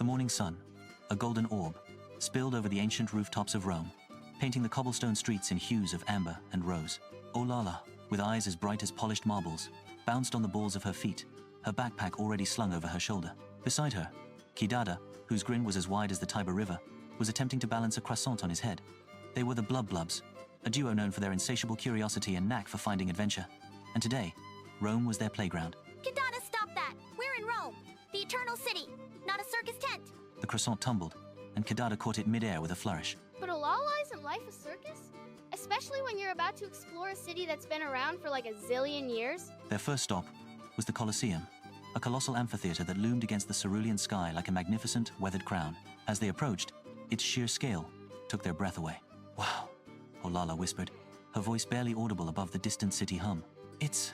morning sun, a golden orb, spilled over the ancient rooftops of Rome, painting the cobblestone streets in hues of amber and rose. Olala, with eyes as bright as polished marbles, bounced on the balls of her feet, her backpack already slung over her shoulder. Beside her, Kidada, whose grin was as wide as the Tiber River, was attempting to balance a croissant on his head. They were the BlubBlubs, a duo known for their insatiable curiosity and knack for finding adventure. And today, Rome was their playground. Kidada, stop that! We're in Rome, the eternal city, not a circus tent. The croissant tumbled, and Kidada caught it mid-air with a flourish. But Olala, isn't life a circus? Especially when you're about to explore a city that's been around for like a zillion years? Their first stop was the Colosseum, a colossal amphitheater that loomed against the cerulean sky like a magnificent, weathered crown. As they approached, its sheer scale took their breath away. Wow, Olala whispered, her voice barely audible above the distant city hum. It's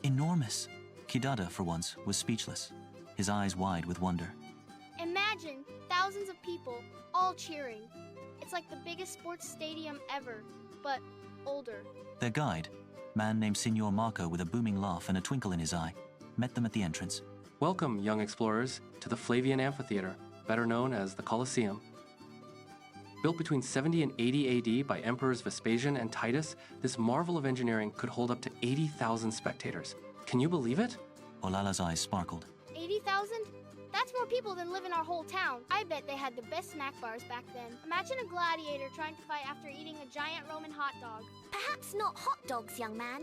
enormous. Kidada, for once, was speechless, his eyes wide with wonder. Imagine thousands of people all cheering. It's like the biggest sports stadium ever, but older. Their guide, man named Signor Marco with a booming laugh and a twinkle in his eye, met them at the entrance. Welcome, young explorers, to the Flavian Amphitheater, better known as the Colosseum. Built between 70 and 80 AD by Emperors Vespasian and Titus, this marvel of engineering could hold up to 80,000 spectators. Can you believe it? Olala's eyes sparkled. 80,000? That's more people than live in our whole town. I bet they had the best snack bars back then. Imagine a gladiator trying to fight after eating a giant Roman hot dog. Perhaps not hot dogs, young man,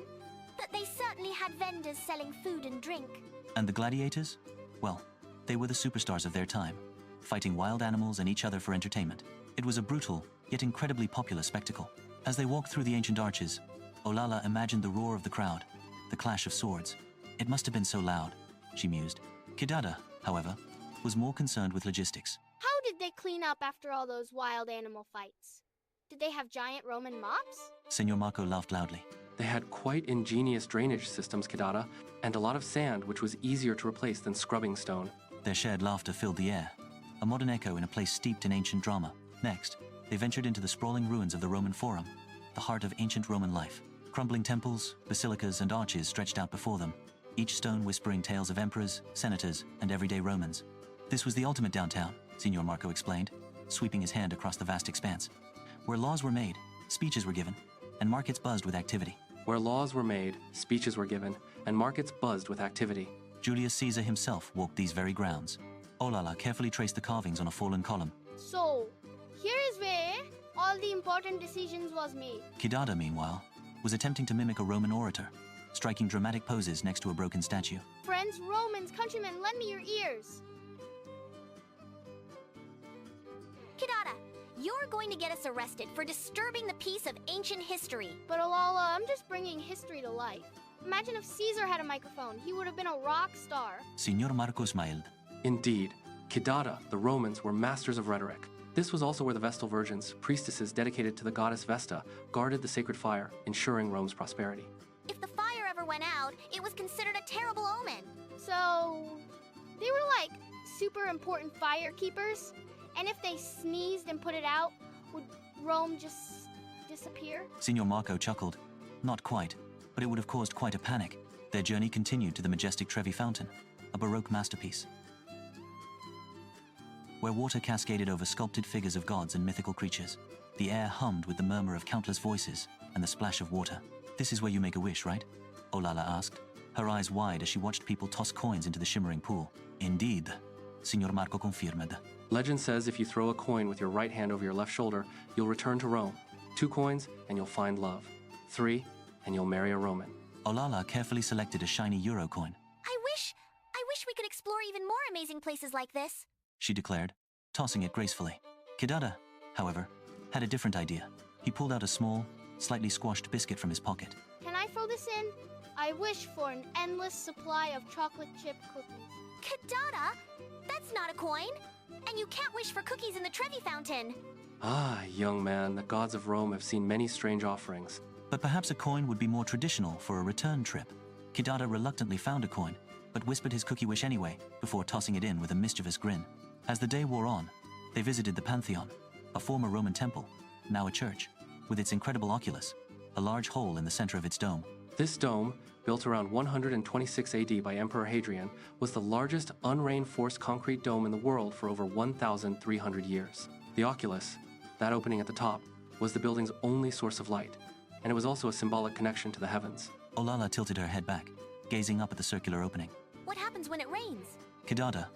but they certainly had vendors selling food and drink. And the gladiators? Well, they were the superstars of their time, fighting wild animals and each other for entertainment. It was a brutal, yet incredibly popular spectacle. As they walked through the ancient arches, Olala imagined the roar of the crowd, the clash of swords. It must have been so loud, she mused. Kidada, however, was more concerned with logistics. How did they clean up after all those wild animal fights? Did they have giant Roman mops? Signor Marco laughed loudly. They had quite ingenious drainage systems, Kidada, and a lot of sand, which was easier to replace than scrubbing stone. Their shared laughter filled the air, a modern echo in a place steeped in ancient drama. Next, they ventured into the sprawling ruins of the Roman Forum, the heart of ancient Roman life. Crumbling temples, basilicas, and arches stretched out before them, each stone whispering tales of emperors, senators, and everyday Romans. This was the ultimate downtown, Signor Marco explained, sweeping his hand across the vast expanse, where laws were made, speeches were given, and markets buzzed with activity. Where laws were made, speeches were given, and markets buzzed with activity. Julius Caesar himself walked these very grounds. Olala carefully traced the carvings on a fallen column. So, here is where all the important decisions was made. Kidada, meanwhile, was attempting to mimic a Roman orator, striking dramatic poses next to a broken statue. Friends, Romans, countrymen, lend me your ears. Kidada, you're going to get us arrested for disturbing the peace of ancient history. But Olala, I'm just bringing history to life. Imagine if Caesar had a microphone. He would have been a rock star. Signor Marco smiled. Indeed, Kidada, the Romans, were masters of rhetoric. This was also where the Vestal Virgins, priestesses dedicated to the goddess Vesta, guarded the sacred fire, ensuring Rome's prosperity. If the fire ever went out, it was considered a terrible omen. So, they were like super important fire keepers? And if they sneezed and put it out, would Rome just disappear? Signor Marco chuckled. Not quite, but it would have caused quite a panic. Their journey continued to the majestic Trevi Fountain, a Baroque masterpiece, where water cascaded over sculpted figures of gods and mythical creatures. The air hummed with the murmur of countless voices and the splash of water. This is where you make a wish, right? Olala asked, her eyes wide as she watched people toss coins into the shimmering pool. Indeed, Signor Marco confirmed. Legend says if you throw a coin with your right hand over your left shoulder, you'll return to Rome. 2 coins, and you'll find love. 3, and you'll marry a Roman. Olala carefully selected a shiny euro coin. I wish we could explore even more amazing places like this, she declared, tossing it gracefully. Kidada, however, had a different idea. He pulled out a small, slightly squashed biscuit from his pocket. Can I throw this in? I wish for an endless supply of chocolate chip cookies. Kidada, that's not a coin. And you can't wish for cookies in the Trevi Fountain. Ah, young man, the gods of Rome have seen many strange offerings. But perhaps a coin would be more traditional for a return trip. Kidada reluctantly found a coin, but whispered his cookie wish anyway, before tossing it in with a mischievous grin. As the day wore on, they visited the Pantheon, a former Roman temple, now a church, with its incredible oculus, a large hole in the center of its dome. This dome, built around 126 AD by Emperor Hadrian, was the largest unreinforced concrete dome in the world for over 1,300 years. The oculus, that opening at the top, was the building's only source of light, and it was also a symbolic connection to the heavens. Olala tilted her head back, gazing up at the circular opening. What happens when it rains? Kidada,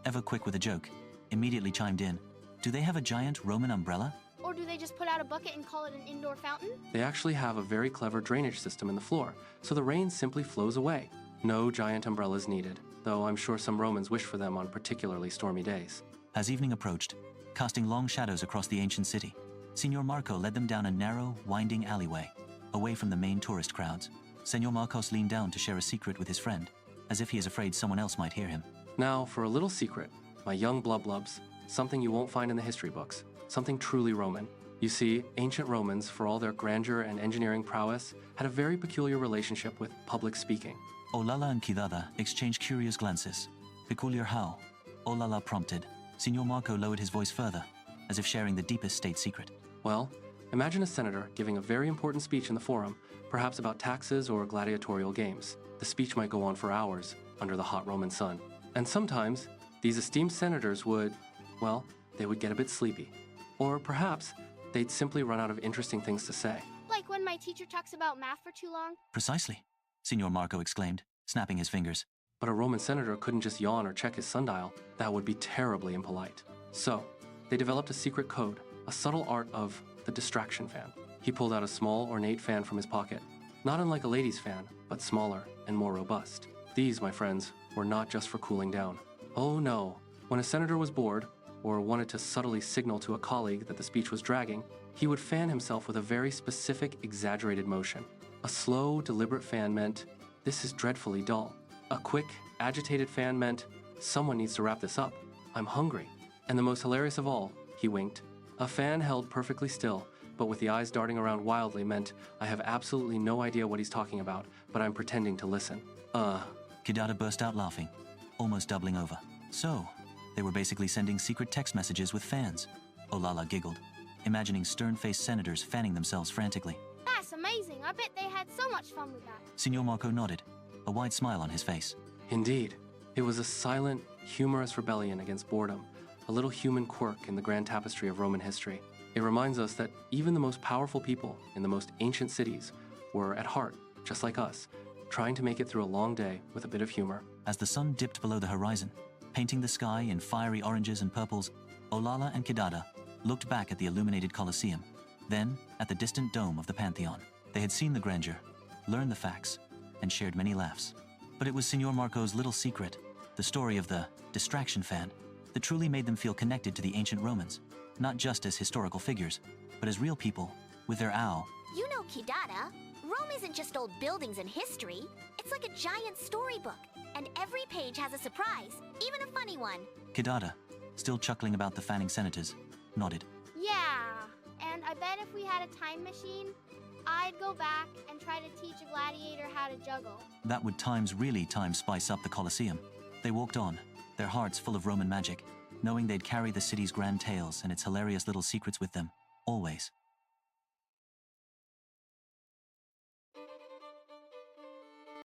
ever quick with a joke, immediately chimed in. Do they have a giant Roman umbrella? Or do they just put out a bucket and call it an indoor fountain? They actually have a very clever drainage system in the floor, so the rain simply flows away. No giant umbrellas needed, though I'm sure some Romans wish for them on particularly stormy days. As evening approached, casting long shadows across the ancient city, Signor Marco led them down a narrow, winding alleyway, away from the main tourist crowds. Senor Marcos leaned down to share a secret with his friend, as if he is afraid someone else might hear him. Now, for a little secret, my young BlubBlubs, something you won't find in the history books, something truly Roman. You see, ancient Romans, for all their grandeur and engineering prowess, had a very peculiar relationship with public speaking. Olala and Kidada exchanged curious glances. Peculiar how? Olala prompted. Signor Marco lowered his voice further, as if sharing the deepest state secret. Well, imagine a senator giving a very important speech in the forum, perhaps about taxes or gladiatorial games. The speech might go on for hours under the hot Roman sun. And sometimes, these esteemed senators would, well, they would get a bit sleepy. Or perhaps, they'd simply run out of interesting things to say. Like when my teacher talks about math for too long? Precisely, Signor Marco exclaimed, snapping his fingers. But a Roman senator couldn't just yawn or check his sundial. That would be terribly impolite. So, they developed a secret code, a subtle art of the distraction fan. He pulled out a small, ornate fan from his pocket. Not unlike a lady's fan, but smaller and more robust. These, my friends, were not just for cooling down. Oh no, when a senator was bored, or wanted to subtly signal to a colleague that the speech was dragging, he would fan himself with a very specific, exaggerated motion. A slow, deliberate fan meant, this is dreadfully dull. A quick, agitated fan meant, someone needs to wrap this up. I'm hungry. And the most hilarious of all, he winked. A fan held perfectly still, but with the eyes darting around wildly meant, I have absolutely no idea what he's talking about, but I'm pretending to listen. Kidada burst out laughing, almost doubling over. So, they were basically sending secret text messages with fans. Olala giggled, imagining stern-faced senators fanning themselves frantically. That's amazing. I bet they had so much fun with that. Signor Marco nodded, a wide smile on his face. Indeed. It was a silent, humorous rebellion against boredom, a little human quirk in the grand tapestry of Roman history. It reminds us that even the most powerful people in the most ancient cities were, at heart, just like us, trying to make it through a long day with a bit of humor. As the sun dipped below the horizon, painting the sky in fiery oranges and purples, Olala and Kidada looked back at the illuminated Colosseum, then at the distant dome of the Pantheon. They had seen the grandeur, learned the facts, and shared many laughs. But it was Signor Marco's little secret, the story of the distraction fan, that truly made them feel connected to the ancient Romans, not just as historical figures, but as real people, with their owl. You know, Kidada, Rome isn't just old buildings and history. It's like a giant storybook, and every page has a surprise, even a funny one. Kidada, still chuckling about the fanning senators, nodded. Yeah, and I bet if we had a time machine, I'd go back and try to teach a gladiator how to juggle. That would really spice up the Colosseum. They walked on, their hearts full of Roman magic, knowing they'd carry the city's grand tales and its hilarious little secrets with them, always.